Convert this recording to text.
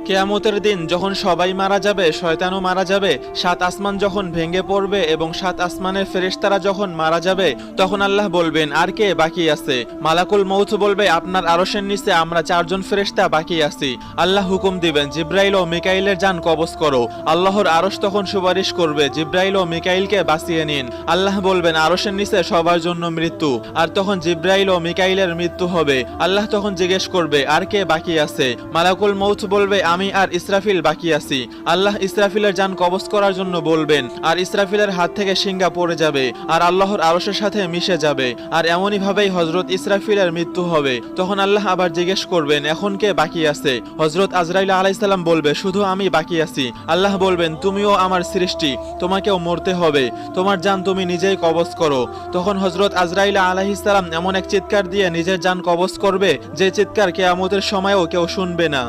কিয়ামতের দিন যখন সবাই মারা যাবে, শয়তানও মারা যাবে, সাত আসমান যখন ভেঙে পড়বে এবং সাত আসমানের ফেরেশতারা যখন মারা যাবে, তখন আল্লাহ বলবেন, আর কে বাকি আছে? মালাকুল মউত বলবে, আপনার আরশের নিচে আমরা চারজন ফেরেশতা বাকি আছি। আল্লাহ হুকুম দিবেন, জিব্রাইল ও মিকাইলের জান কবজ করো। আল্লাহর আরশ তখন সুপারিশ করবে, জিব্রাইল ও মিকাইলকে বাঁচিয়ে নিন। আল্লাহ বলবেন, আরশের নিচে সবার জন্য মৃত্যু। আর তখন জিব্রাইল ও মিকাইলের মৃত্যু হবে। আল্লাহ তখন জিজ্ঞেস করবে, আর কে বাকি আছে? মালাকুল মউত বলবে, আমি আর ইসরাফিল বাকি আছি। আল্লাহ ইসরাফিলের জান কবজ করার জন্য বলবেন, আর ইসরাফিলের হাত থেকে শিঙ্গা পড়ে যাবে আর আল্লাহর আরশের সাথে মিশে যাবে। আর এমনই ভাবেই হযরত ইসরাফিলের মৃত্যু হবে। তখন আল্লাহ আবার জিজ্ঞেস করবেন, এখন কে বাকি আছে? হযরত আজরাইল আলাইহিস সালাম বলবে, শুধু আমি বাকি আছি। আল্লাহ বলবেন, তুমিও আমার সৃষ্টি, তোমাকেও মরতে হবে, তোমার জান তুমি নিজেই কবজ করো। তখন হযরত আজরাইল আলাইহিস সালাম এমন এক চিৎকার দিয়ে নিজের জান কবজ করবে, যে চিৎকার কিয়ামতের সময়ও কেউ শুনবে না।